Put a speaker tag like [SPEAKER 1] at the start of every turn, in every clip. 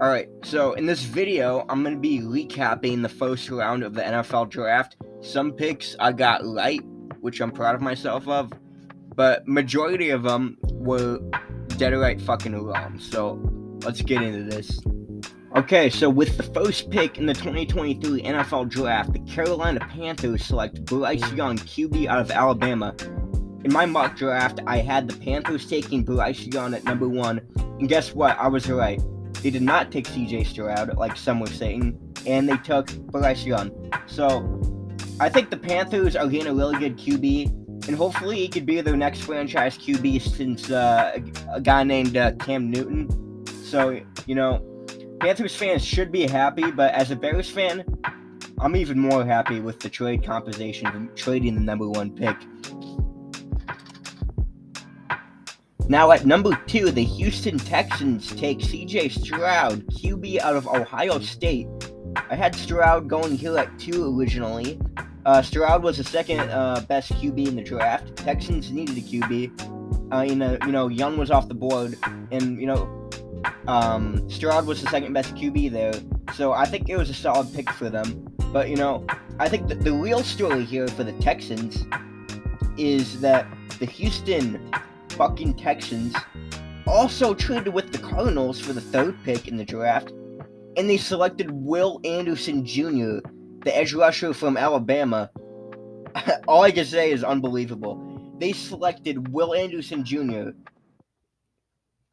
[SPEAKER 1] Alright, so in this video, I'm going to be recapping the first round of the NFL draft. Some picks I got right, which I'm proud of myself of, but majority of them were dead right fucking wrong. So let's get into this. Okay, so with the first pick in the 2023 NFL draft, the Carolina Panthers select Bryce Young, QB out of Alabama. In my mock draft, I had the Panthers taking Bryce Young at number 1, and guess what? I was right. They did not take CJ Stroud, like some were saying, and they took Bryce Young. So, I think the Panthers are getting a really good QB, and hopefully he could be their next franchise QB since a guy named Cam Newton. So, Panthers fans should be happy, but as a Bears fan, I'm even more happy with the trade compensation from trading the number 1 pick. Now at number 2, the Houston Texans take CJ Stroud, QB out of Ohio State. I had Stroud going here at 2 originally. Stroud was the second best QB in the draft. Texans needed a QB. Young was off the board, and Stroud was the second best QB there. So I think it was a solid pick for them. But I think the real story here for the Texans is that the Houston fucking Texans also traded with the Cardinals for the 3rd pick in the draft, and they selected Will Anderson Jr., the edge rusher from Alabama. All I can say is unbelievable. They selected Will Anderson Jr.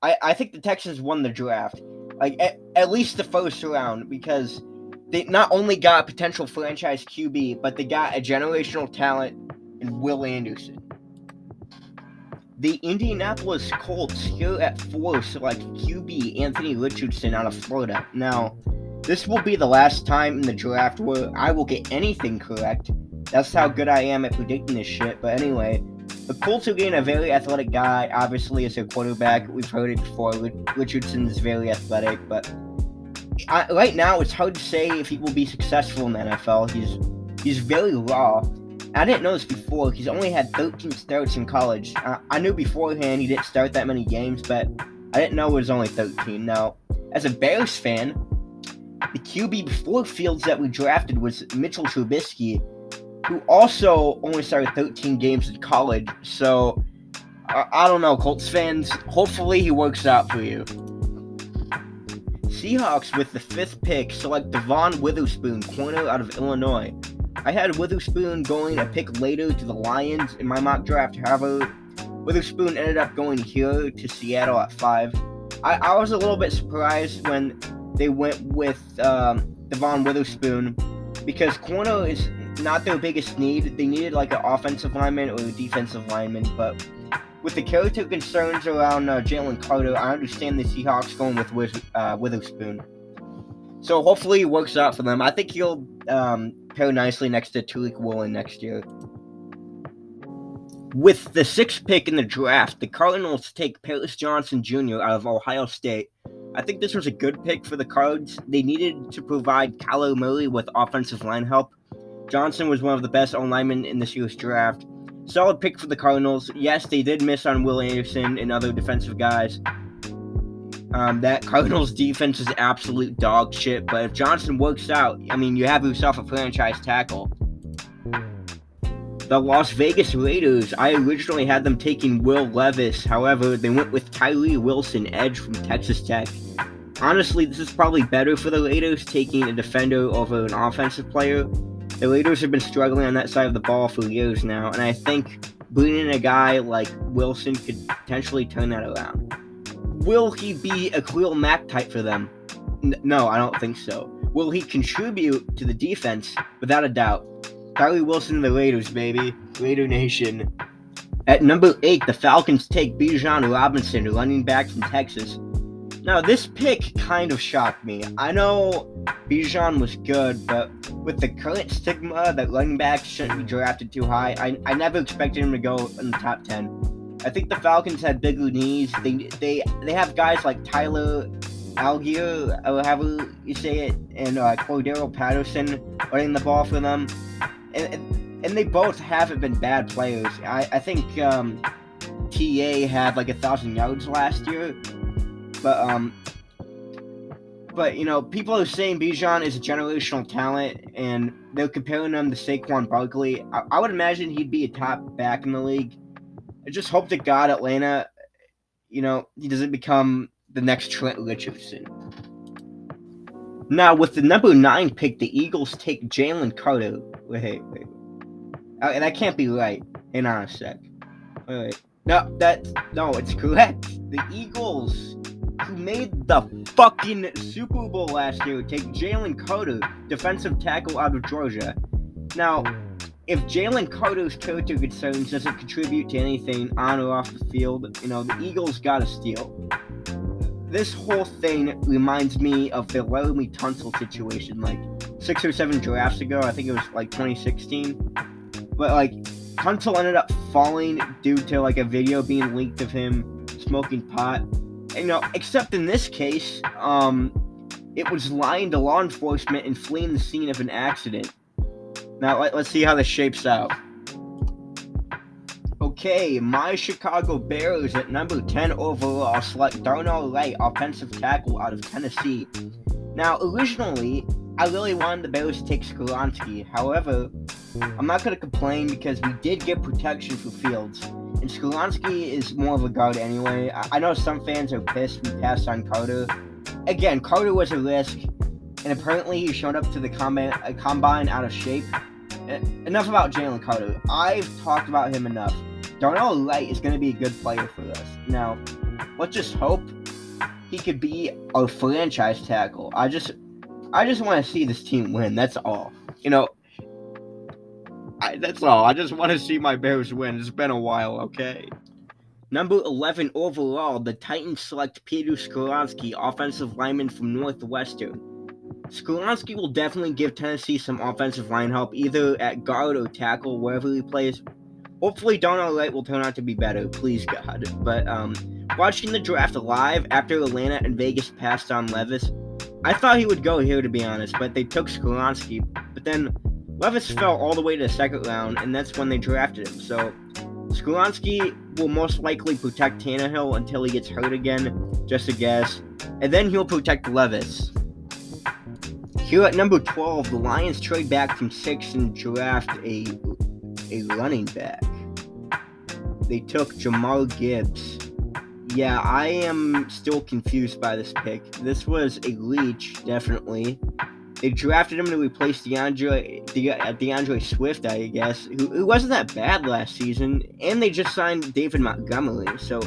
[SPEAKER 1] I think the Texans won the draft, like at least the first round, because they not only got a potential franchise QB, but they got a generational talent in Will Anderson. The Indianapolis Colts here at 4 select QB Anthony Richardson out of Florida. Now, this will be the last time in the draft where I will get anything correct. That's how good I am at predicting this shit. But anyway, the Colts are getting a very athletic guy, obviously, as their quarterback. We've heard it before. Richardson is very athletic, but right now it's hard to say if he will be successful in the NFL. He's very raw. I didn't know this before. He's only had 13 starts in college. I knew beforehand he didn't start that many games, but I didn't know it was only 13. Now, as a Bears fan, the QB before Fields that we drafted was Mitchell Trubisky, who also only started 13 games in college. So, I don't know, Colts fans. Hopefully he works out for you. Seahawks with the 5th pick select Devon Witherspoon, corner out of Illinois. I had Witherspoon going a pick later to the Lions in my mock draft. However, Witherspoon ended up going here to Seattle at 5. I was a little bit surprised when they went with Devon Witherspoon, because corner is not their biggest need. They needed like an offensive lineman or a defensive lineman, but with the character concerns around Jalen Carter, I understand the Seahawks going with Witherspoon. So hopefully it works out for them. I think he'll pair nicely next to Tariq Woolen next year. With the 6th pick in the draft, the Cardinals take Paris Johnson Jr. out of Ohio State. I think this was a good pick for the Cards. They needed to provide Kyler Murray with offensive line help. Johnson was one of the best linemen in this year's draft. Solid pick for the Cardinals. Yes, they did miss on Will Anderson and other defensive guys. That Cardinals defense is absolute dog shit, but if Johnson works out, you have yourself a franchise tackle. The Las Vegas Raiders, I originally had them taking Will Levis. However, they went with Tyree Wilson, edge from Texas Tech. Honestly, this is probably better for the Raiders, taking a defender over an offensive player. The Raiders have been struggling on that side of the ball for years now, and I think bringing in a guy like Wilson could potentially turn that around. Will he be a Khalil Mack type for them? No, I don't think so. Will he contribute to the defense? Without a doubt. Tyree Wilson and the Raiders, baby. Raider Nation. At number 8, the Falcons take Bijan Robinson, running back from Texas. Now, this pick kind of shocked me. I know Bijan was good, but with the current stigma that running backs shouldn't be drafted too high, I never expected him to go in the top 10. I think the Falcons had bigger needs. They have guys like Tyler Algier, or however you say it, and Cordero Patterson running the ball for them. And they both haven't been bad players. I think TA had like 1,000 yards last year, but But, people are saying Bijan is a generational talent, and they're comparing him to Saquon Barkley. I would imagine he'd be a top back in the league. I just hope to God Atlanta, he doesn't become the next Trent Richardson. Now, with the number 9 pick, the Eagles take Jalen Carter. Wait. That can't be right. Hang on a sec. Wait. No, it's correct. The Eagles, who made the fucking Super Bowl last year, take Jalen Carter, defensive tackle out of Georgia. Now, if Jalen Carter's character concerns doesn't contribute to anything on or off the field, the Eagles gotta steal. This whole thing reminds me of the Laramie Tunsil situation, like 6 or 7 drafts ago. I think it was like 2016. But like, Tunsil ended up falling due to like a video being leaked of him smoking pot. And, except in this case, it was lying to law enforcement and fleeing the scene of an accident. Now let's see how this shapes out. Okay, my Chicago Bears at number 10 overall select Darnell Wright, offensive tackle out of Tennessee. Now, originally, I really wanted the Bears to take Skoronski. However, I'm not going to complain because we did get protection for Fields. And Skoronski is more of a guard anyway. I know some fans are pissed we passed on Carter. Again, Carter was a risk, and apparently he showed up to the combine out of shape. Enough about Jalen Carter. I've talked about him enough. Darnell Wright is going to be a good player for us. Now, let's just hope he could be our franchise tackle. I just want to see this team win. That's all. That's all. I just want to see my Bears win. It's been a while, okay? Number 11 overall, the Titans select Peter Skoronski, offensive lineman from Northwestern. Skoronski will definitely give Tennessee some offensive line help, either at guard or tackle, wherever he plays. Hopefully, Darnell Wright will turn out to be better, please God. But watching the draft live after Atlanta and Vegas passed on Levis, I thought he would go here, to be honest, but they took Skoronski. But then Levis fell all the way to the second round, and that's when they drafted him. So Skoronski will most likely protect Tannehill until he gets hurt again, just a guess. And then he'll protect Levis. Here at number 12, the Lions trade back from 6 and draft a running back. They took Jahmyr Gibbs. Yeah, I am still confused by this pick. This was a reach, definitely. They drafted him to replace DeAndre Swift, I guess, who wasn't that bad last season, and they just signed David Montgomery. So,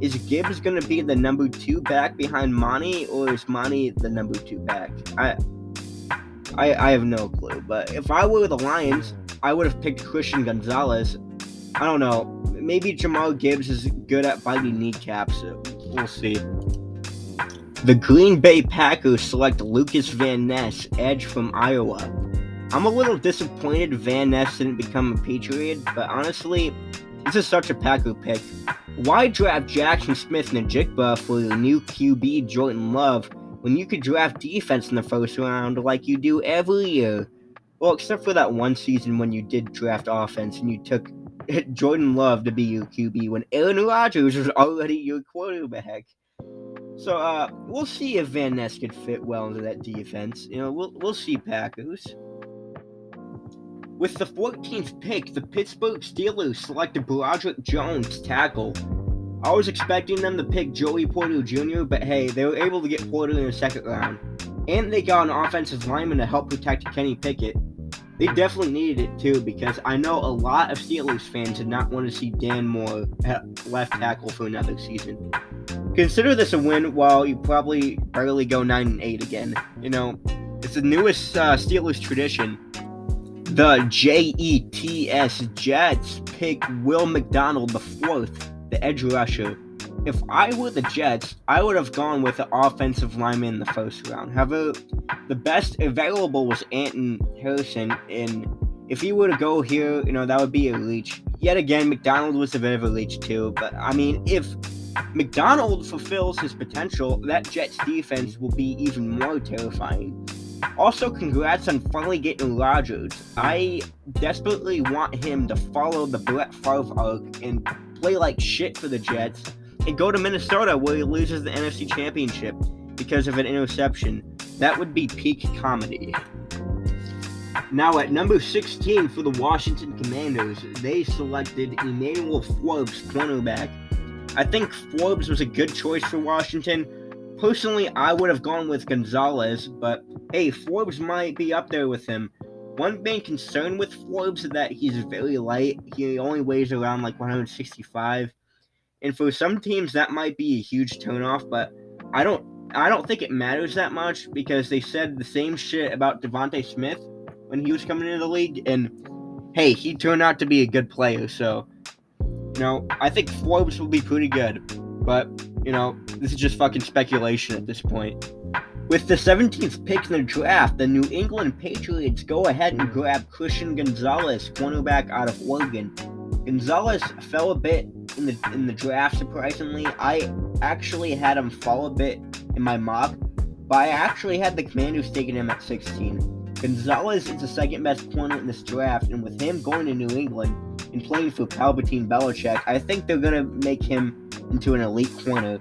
[SPEAKER 1] is Gibbs going to be the number 2 back behind Monty, or is Monty the number 2 back? I have no clue, but if I were the Lions, I would have picked Christian Gonzalez. I don't know. Maybe Jahmyr Gibbs is good at biting kneecaps. We'll see. The Green Bay Packers select Lucas Van Ness, edge from Iowa. I'm a little disappointed Van Ness didn't become a Patriot, but honestly, this is such a Packer pick. Why draft Jackson Smith-Njigba for your new QB Jordan Love when you could draft defense in the first round like you do every year? Well, except for that one season when you did draft offense and you took Jordan Love to be your QB when Aaron Rodgers was already your quarterback. So, we'll see if Van Ness could fit well into that defense. We'll see, Packers. With the 14th pick, the Pittsburgh Steelers selected Broderick Jones, tackle. I was expecting them to pick Joey Porter Jr., but hey, they were able to get Porter in the second round. And they got an offensive lineman to help protect Kenny Pickett. They definitely needed it too, because I know a lot of Steelers fans did not want to see Dan Moore at left tackle for another season. Consider this a win while you probably barely go 9-8 again. It's the newest Steelers tradition. The Jets pick Will McDonald IV, the edge rusher. If I were the Jets, I would have gone with the offensive lineman in the first round. However, the best available was Anton Harrison, and if he were to go here, that would be a reach. Yet again, McDonald was a bit of a reach too, but I mean, if McDonald fulfills his potential, that Jets defense will be even more terrifying. Also, congrats on finally getting Rodgers. I desperately want him to follow the Brett Favre arc and play like shit for the Jets and go to Minnesota where he loses the NFC Championship. because of an interception. That would be peak comedy. Now at number 16 for the Washington Commanders, they selected Emmanuel Forbes, cornerback. I think Forbes was a good choice for Washington. Personally, I would have gone with Gonzalez, but hey, Forbes might be up there with him. One main concern with Forbes is that he's very light. He only weighs around like 165. And for some teams that might be a huge turnoff, but I don't think it matters that much because they said the same shit about Devontae Smith when he was coming into the league, and hey, he turned out to be a good player, so I think Forbes will be pretty good. But, this is just fucking speculation at this point. With the 17th pick in the draft, the New England Patriots go ahead and grab Christian Gonzalez, cornerback out of Oregon. Gonzalez fell a bit in the draft, surprisingly. I actually had him fall a bit in my mock, but I actually had the Commanders taking him at 16. Gonzalez is the second best corner in this draft, and with him going to New England and playing for Palpatine Belichick, I think they're going to make him into an elite corner.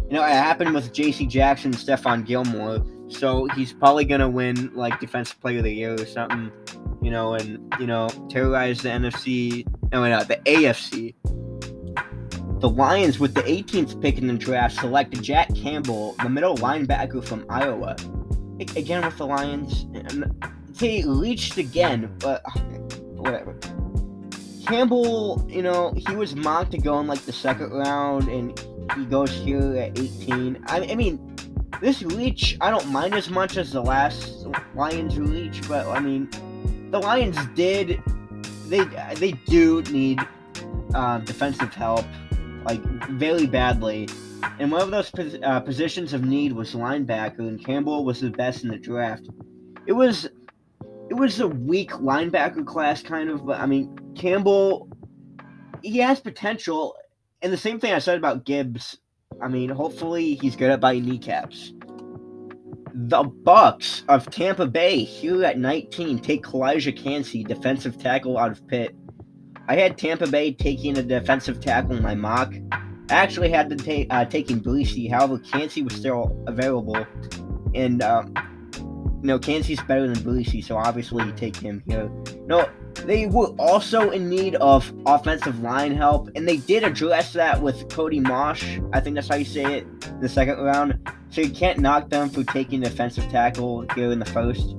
[SPEAKER 1] It happened with J.C. Jackson and Stephon Gilmore, so he's probably going to win, like, Defensive Player of the Year or something, and terrorize the the AFC. The Lions, with the 18th pick in the draft, selected Jack Campbell, the middle linebacker from Iowa. Again with the Lions, they reached again, but whatever. Campbell, he was mocked to go in like the second round, and he goes here at 18. I mean, this reach I don't mind as much as the last Lions reach, but the Lions they do need defensive help, like very badly. And one of those positions of need was linebacker, and Campbell was the best in the draft. It was a weak linebacker class, kind of, but Campbell, he has potential. And the same thing I said about Gibbs. Hopefully he's good at biting kneecaps. The Bucks of Tampa Bay, here at 19, take Kalijah Kancey, defensive tackle out of Pitt. I had Tampa Bay taking a defensive tackle in my mock. I actually had them taking Bresee, however, Kancey was still available. And, Kancey's better than Bresee, so obviously you take him here. They were also in need of offensive line help, and they did address that with Cody Mosh, I think that's how you say it, in the second round. So you can't knock them for taking the defensive tackle here in the first,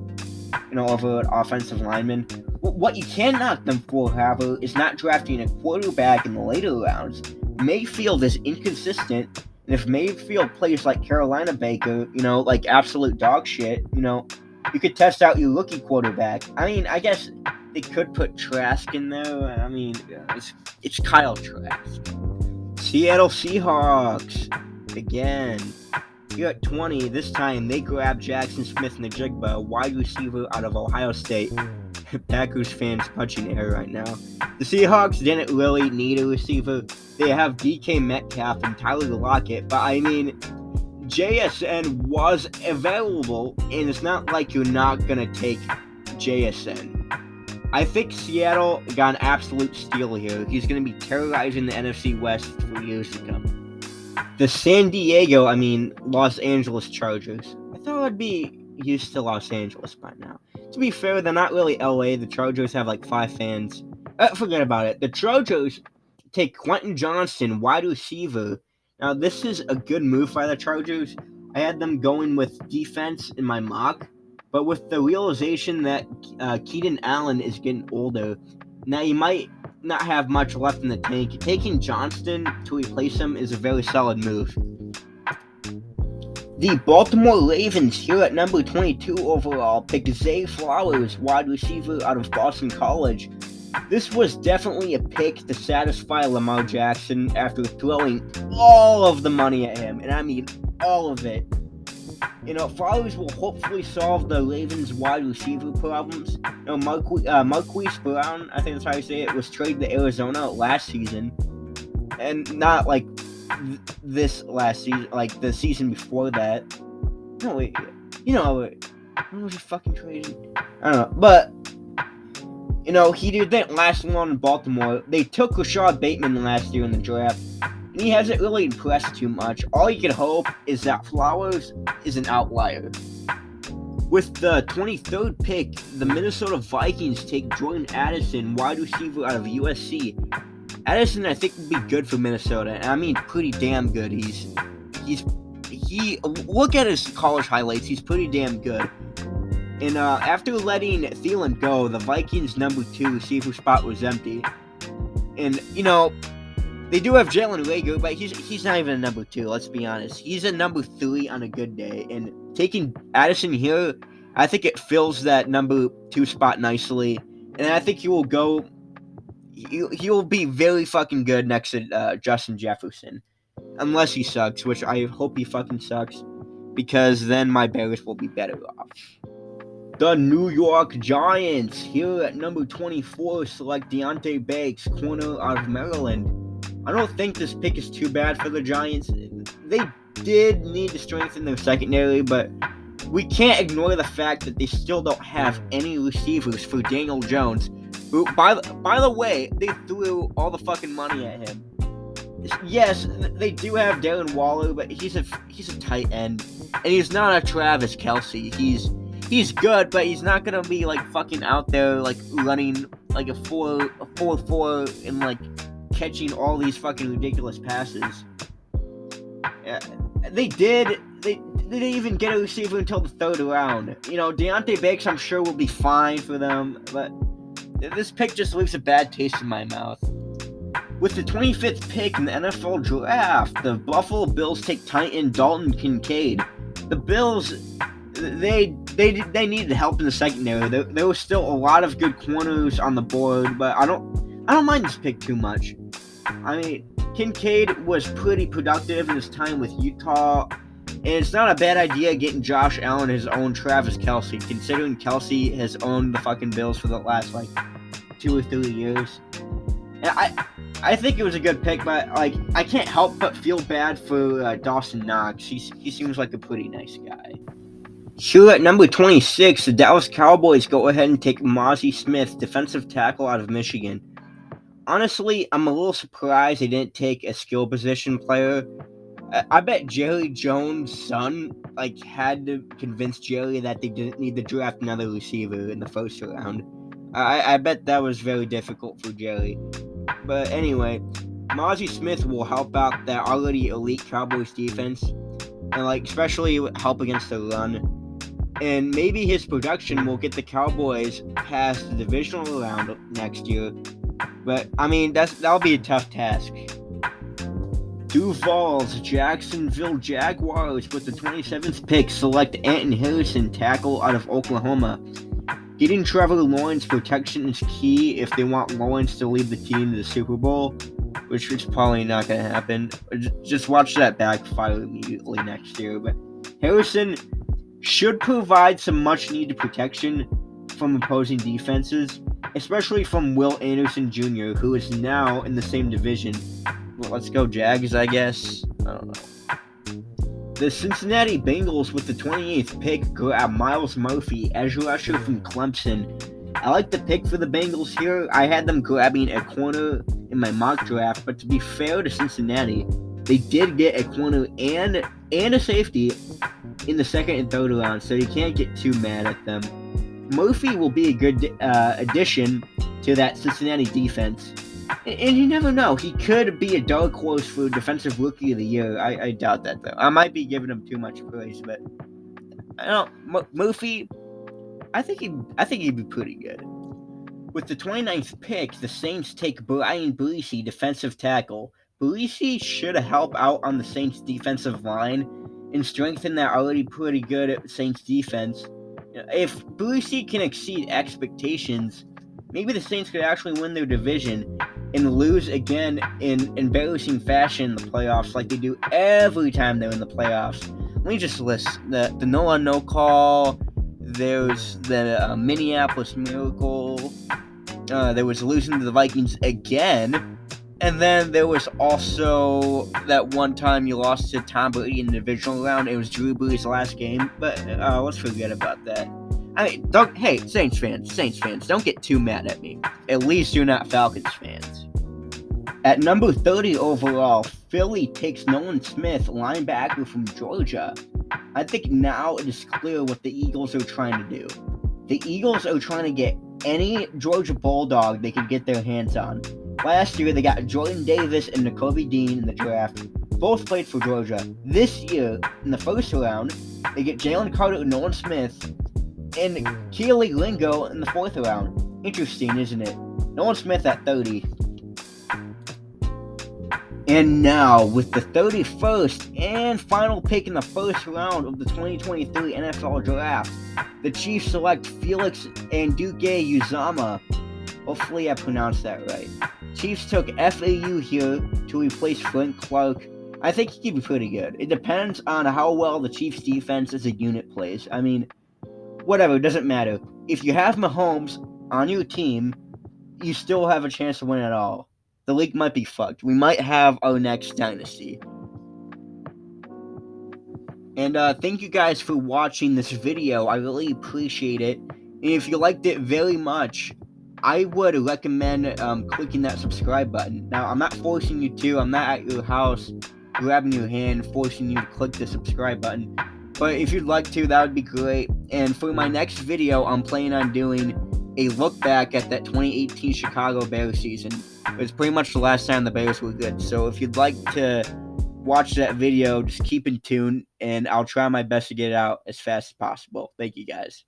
[SPEAKER 1] over an offensive lineman. What you can knock them for, however, is not drafting a quarterback in the later rounds. Mayfield is inconsistent, and if Mayfield plays like Carolina Baker, like absolute dog shit, you could test out your rookie quarterback. I guess they could put Trask in there. It's Kyle Trask. Seattle Seahawks, again. Here at 20, this time they grab Jackson Smith-Njigba, wide receiver out of Ohio State. Packers fans punching air right now. The Seahawks didn't really need a receiver. They have DK Metcalf and Tyler Lockett, but JSN was available, and it's not like you're not going to take JSN. I think Seattle got an absolute steal here. He's going to be terrorizing the NFC West for years to come. The Los Angeles Chargers. I thought I'd be used to Los Angeles by now. To be fair, they're not really LA. The Chargers have like 5 fans. Forget about it. The Chargers take Quentin Johnston, wide receiver. Now, this is a good move by the Chargers. I had them going with defense in my mock, but with the realization that Keaton Allen is getting older, now you might not have much left in the tank. Taking Johnston to replace him is a very solid move. The Baltimore Ravens, here at number 22 overall, picked Zay Flowers, wide receiver out of Boston College. This was definitely a pick to satisfy Lamar Jackson after throwing all of the money at him, and all of it. Flowers will hopefully solve the Ravens' wide receiver problems. Marquise Brown, I think that's how you say it, was traded to Arizona last season, and not like this last season, like the season before that. No, wait, when was he fucking traded? I don't know, but he didn't last long in Baltimore. They took Rashad Bateman last year in the draft. he hasn't really impressed too much. All you can hope is that Flowers is an outlier. With the 23rd pick, the Minnesota Vikings take Jordan Addison, wide receiver out of USC. Addison, I think, would be good for Minnesota, and I mean pretty damn good. He look at his college highlights. He's pretty damn good. And after letting Thielen go, the Vikings' number 2 receiver spot was empty. And they do have Jalen Reagor, but he's not even a number 2. Let's be honest. He's a number 3 on a good day. And taking Addison here, I think it fills that number 2 spot nicely. And I think he will go. He will be very fucking good next to Justin Jefferson. Unless he sucks, which I hope he fucking sucks, because then my Bears will be better off. The New York Giants, here at number 24, select Deonte Banks, corner out of Maryland. I don't think this pick is too bad for the Giants. They did need to strengthen their secondary, but we can't ignore the fact that they still don't have any receivers for Daniel Jones, who, by the way, they threw all the fucking money at him. Yes, they do have Darren Waller, but he's a tight end, and he's not a Travis Kelce. He's good, but he's not gonna be like fucking out there like running like a 4-4 and like catching all these fucking ridiculous passes. They didn't even get a receiver until the 3rd round. Deonte Banks, I'm sure, will be fine for them, but this pick just leaves a bad taste in my mouth. With the 25th pick in the NFL draft, the Buffalo Bills take tight end Dalton Kincaid. The Bills, they needed help in the secondary. There was still a lot of good corners on the board, but I don't mind this pick too much. I mean, Kincaid was pretty productive in his time with Utah, and it's not a bad idea getting Josh Allen his own Travis Kelce, considering Kelce has owned the fucking Bills for the last 2 or 3 years. And I think it was a good pick, but I can't help but feel bad for Dawson Knox. He seems like a pretty nice guy. Here at number 26, the Dallas Cowboys go ahead and take Mazi Smith, defensive tackle out of Michigan. Honestly, I'm a little surprised they didn't take a skill position player. I bet Jerry Jones' son had to convince Jerry that they didn't need to draft another receiver in the 1st round. I bet that was very difficult for Jerry. But anyway, Mazi Smith will help out that already elite Cowboys defense, and especially help against the run. And maybe his production will get the Cowboys past the divisional round next year. But I mean, that'll be a tough task. Duval's Jacksonville Jaguars with the 27th pick select Anton Harrison, tackle out of Oklahoma. Getting Trevor Lawrence protection is key if they want Lawrence to lead the team to the Super Bowl, which is probably not going to happen. Just watch that backfire immediately next year. But Harrison should provide some much-needed protection from opposing defenses, especially from Will Anderson Jr., who is now in the same division. Well, let's go Jags, I guess. I don't know. The Cincinnati Bengals with the 28th pick grab Myles Murphy, edge rusher from Clemson. I like the pick for the Bengals here. I had them grabbing a corner in my mock draft, but to be fair to Cincinnati, they did get a corner and a safety in the 2nd and 3rd round, so you can't get too mad at them. Murphy will be a good addition to that Cincinnati defense. And you never know. He could be a dark horse for Defensive Rookie of the Year. I doubt that, though. I might be giving him too much praise, but I don't. Murphy, I think he'd be pretty good. With the 29th pick, the Saints take Brian Bresee, defensive tackle. Bresee should help out on the Saints' defensive line and strengthen that already pretty good Saints defense. If Bresee can exceed expectations, maybe the Saints could actually win their division and lose again in embarrassing fashion in the playoffs like they do every time they're in the playoffs. Let me just list the Noah No Call. There's the Minneapolis Miracle. There was losing to the Vikings again. And then there was also that one time you lost to Tom Brady in the divisional round. It was Drew Brees' last game. But let's forget about that. I mean, hey, Saints fans, don't get too mad at me. At least you're not Falcons fans. At number 30 overall, Philly takes Nolan Smith, linebacker from Georgia. I think now it is clear what the Eagles are trying to do. The Eagles are trying to get any Georgia Bulldog they could get their hands on. Last year, they got Jordan Davis and Nakobe Dean in the draft. Both played for Georgia. This year, in the first round, they get Jalen Carter and Nolan Smith and Keely Lingo in the fourth round. Interesting, isn't it? Nolan Smith at 30. And now, with the 31st and final pick in the first round of the 2023 NFL Draft, the Chiefs select Felix Anudike-Uzomah. Hopefully I pronounced that right. Chiefs took FAU here to replace Frank Clark. I think he could be pretty good. It depends on how well the Chiefs defense as a unit plays. I mean, whatever, it doesn't matter. If you have Mahomes on your team, you still have a chance to win it all. The league might be fucked. We might have our next dynasty. And thank you guys for watching this video. I really appreciate it. And if you liked it very much, I would recommend clicking that subscribe button. Now, I'm not forcing you to. I'm not at your house grabbing your hand, forcing you to click the subscribe button. But if you'd like to, that would be great. And for my next video, I'm planning on doing a look back at that 2018 Chicago Bears season. It was pretty much the last time the Bears were good. So if you'd like to watch that video, just keep in tune, and I'll try my best to get it out as fast as possible. Thank you guys.